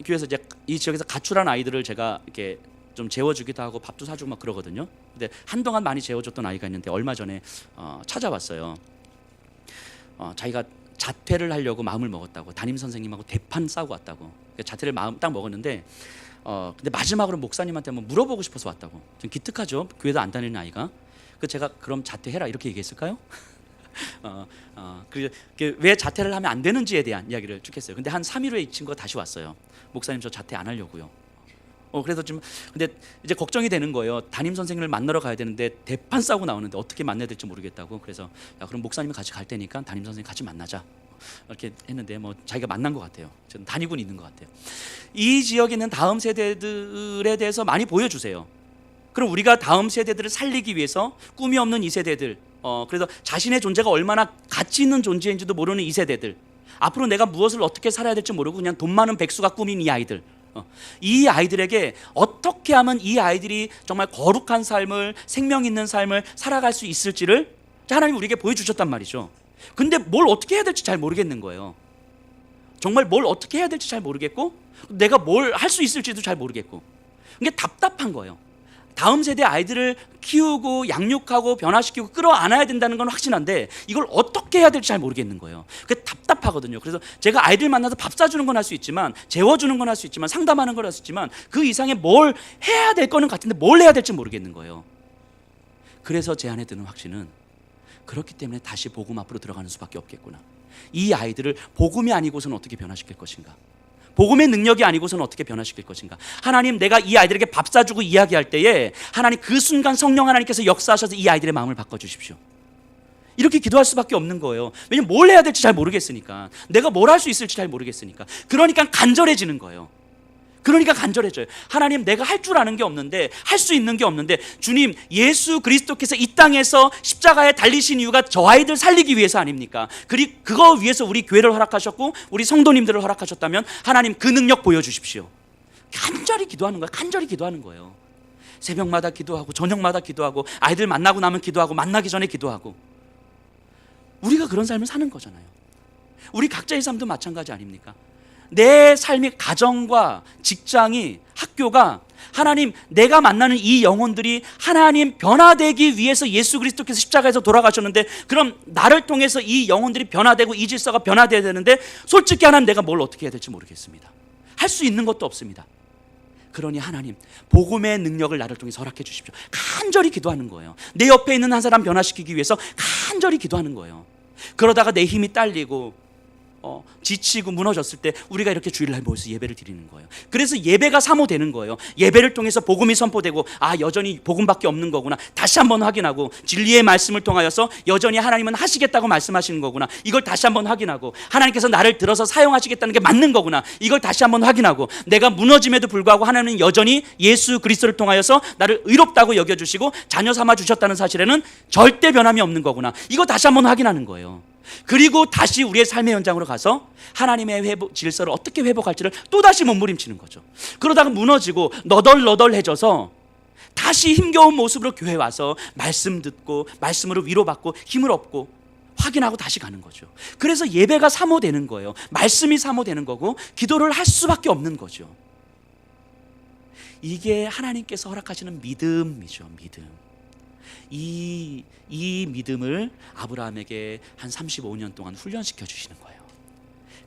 교회에서 이제 이 지역에서 가출한 아이들을 제가 이렇게 좀 재워주기도 하고 밥도 사주고 막 그러거든요. 근데 한동안 많이 재워줬던 아이가 있는데 얼마 전에 찾아왔어요. 자기가 자퇴를 하려고 마음을 먹었다고, 담임 선생님하고 대판 싸우고 왔다고. 자퇴를 마음 딱 먹었는데 근데 마지막으로 목사님한테 한번 물어보고 싶어서 왔다고. 좀 기특하죠. 교회도 안 다니는 아이가. 그 제가 그럼 자퇴해라 이렇게 얘기했을까요? 왜 자퇴를 하면 안 되는지에 대한 이야기를 쭉 했어요. 근데 한 3일 후에 이 친구가 다시 왔어요. 목사님, 저 자퇴 안 하려고요. 그래서 좀, 근데 이제 걱정이 되는 거예요. 담임 선생님을 만나러 가야 되는데 대판 싸고 나오는데 어떻게 만나야 될지 모르겠다고. 그래서 그럼 목사님이 같이 갈 테니까 담임 선생님 같이 만나자 이렇게 했는데, 자기가 만난 것 같아요. 저는 다니고 있는 것 같아요. 이 지역에 있는 다음 세대들에 대해서 많이 보여주세요. 그럼 우리가 다음 세대들을 살리기 위해서 꿈이 없는 이 세대들, 그래서 자신의 존재가 얼마나 가치 있는 존재인지도 모르는 이 세대들, 앞으로 내가 무엇을 어떻게 살아야 될지 모르고 그냥 돈 많은 백수가 꾸민 이 아이들, 이 아이들에게 어떻게 하면 이 아이들이 정말 거룩한 삶을, 생명 있는 삶을 살아갈 수 있을지를 하나님 우리에게 보여주셨단 말이죠. 근데 뭘 어떻게 해야 될지 잘 모르겠는 거예요. 정말 뭘 어떻게 해야 될지 잘 모르겠고, 내가 뭘 할 수 있을지도 잘 모르겠고, 이게 답답한 거예요. 다음 세대 아이들을 키우고 양육하고 변화시키고 끌어안아야 된다는 건 확신한데 이걸 어떻게 해야 될지 잘 모르겠는 거예요. 그 답답한 답답하거든요. 그래서 제가 아이들 만나서 밥 사주는 건 할 수 있지만, 재워주는 건 할 수 있지만, 상담하는 건 할 수 있지만, 그 이상의 뭘 해야 될 거는 같은데 뭘 해야 될지 모르겠는 거예요. 그래서 제 안에 드는 확신은, 그렇기 때문에 다시 복음 앞으로 들어가는 수밖에 없겠구나. 이 아이들을 복음이 아니고서는 어떻게 변화시킬 것인가? 복음의 능력이 아니고서는 어떻게 변화시킬 것인가? 하나님, 내가 이 아이들에게 밥 사주고 이야기할 때에 하나님, 그 순간 성령 하나님께서 역사하셔서 이 아이들의 마음을 바꿔주십시오. 이렇게 기도할 수밖에 없는 거예요. 왜냐면 뭘 해야 될지 잘 모르겠으니까, 내가 뭘 할 수 있을지 잘 모르겠으니까. 그러니까 간절해지는 거예요. 그러니까 간절해져요. 하나님, 내가 할 줄 아는 게 없는데, 할 수 있는 게 없는데, 주님, 예수 그리스도께서 이 땅에서 십자가에 달리신 이유가 저 아이들 살리기 위해서 아닙니까? 그리고 그거 위해서 우리 교회를 허락하셨고 우리 성도님들을 허락하셨다면 하나님, 그 능력 보여주십시오. 간절히 기도하는 거예요. 간절히 기도하는 거예요. 새벽마다 기도하고 저녁마다 기도하고 아이들 만나고 나면 기도하고 만나기 전에 기도하고, 우리가 그런 삶을 사는 거잖아요. 우리 각자의 삶도 마찬가지 아닙니까? 내 삶의 가정과 직장이, 학교가 하나님, 내가 만나는 이 영혼들이 하나님 변화되기 위해서 예수 그리스도께서 십자가에서 돌아가셨는데, 그럼 나를 통해서 이 영혼들이 변화되고 이 질서가 변화되어야 되는데, 솔직히 하나님, 내가 뭘 어떻게 해야 될지 모르겠습니다. 할 수 있는 것도 없습니다. 그러니 하나님, 복음의 능력을 나를 통해서 허락해 주십시오. 간절히 기도하는 거예요. 내 옆에 있는 한 사람 변화시키기 위해서 간절히 기도하는 거예요. 그러다가 내 힘이 딸리고 지치고 무너졌을 때 우리가 이렇게 주일날 모여서 예배를 드리는 거예요. 그래서 예배가 사모되는 거예요. 예배를 통해서 복음이 선포되고, 아, 여전히 복음밖에 없는 거구나, 다시 한번 확인하고, 진리의 말씀을 통하여서 여전히 하나님은 하시겠다고 말씀하시는 거구나, 이걸 다시 한번 확인하고, 하나님께서 나를 들어서 사용하시겠다는 게 맞는 거구나, 이걸 다시 한번 확인하고, 내가 무너짐에도 불구하고 하나님은 여전히 예수 그리스도를 통하여서 나를 의롭다고 여겨주시고 자녀 삼아 주셨다는 사실에는 절대 변함이 없는 거구나, 이거 다시 한번 확인하는 거예요. 그리고 다시 우리의 삶의 현장으로 가서 하나님의 질서를 어떻게 회복할지를 또다시 몸부림치는 거죠. 그러다가 무너지고 너덜너덜해져서 다시 힘겨운 모습으로 교회 와서 말씀 듣고 말씀으로 위로받고 힘을 얻고 확인하고 다시 가는 거죠. 그래서 예배가 사모되는 거예요. 말씀이 사모되는 거고 기도를 할 수밖에 없는 거죠. 이게 하나님께서 허락하시는 믿음이죠. 믿음. 이 믿음을 아브라함에게 한 35년 동안 훈련시켜 주시는 거예요.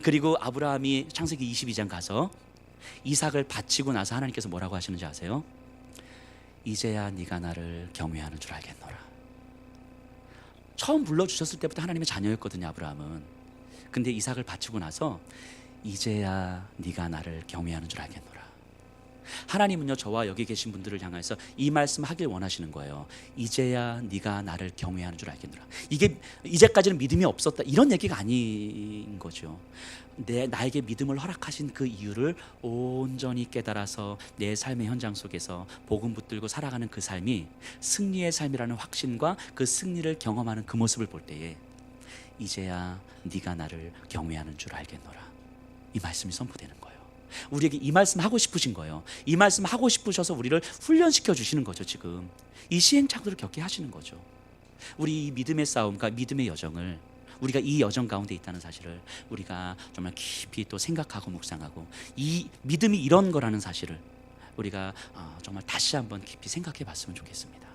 그리고 아브라함이 창세기 22장 가서 이삭을 바치고 나서 하나님께서 뭐라고 하시는지 아세요? 이제야 네가 나를 경외하는 줄 알겠노라. 처음 불러주셨을 때부터 하나님의 자녀였거든요, 아브라함은. 근데 이삭을 바치고 나서 이제야 네가 나를 경외하는 줄 알겠노라. 하나님은요, 저와 여기 계신 분들을 향해서 이 말씀 하길 원하시는 거예요. 이제야 네가 나를 경외하는 줄 알겠노라. 이게 이제까지는 믿음이 없었다, 이런 얘기가 아닌 거죠. 나에게 믿음을 허락하신 그 이유를 온전히 깨달아서 내 삶의 현장 속에서 복음 붙들고 살아가는 그 삶이 승리의 삶이라는 확신과 그 승리를 경험하는 그 모습을 볼 때에 이제야 네가 나를 경외하는 줄 알겠노라, 이 말씀이 선포되는 거예요. 우리에게 이 말씀 하고 싶으신 거예요. 이 말씀 하고 싶으셔서 우리를 훈련시켜 주시는 거죠. 지금 이 시행착오를 겪게 하시는 거죠. 우리 이 믿음의 싸움과 믿음의 여정을, 우리가 이 여정 가운데 있다는 사실을 우리가 정말 깊이 또 생각하고 묵상하고, 이 믿음이 이런 거라는 사실을 우리가 정말 다시 한번 깊이 생각해 봤으면 좋겠습니다.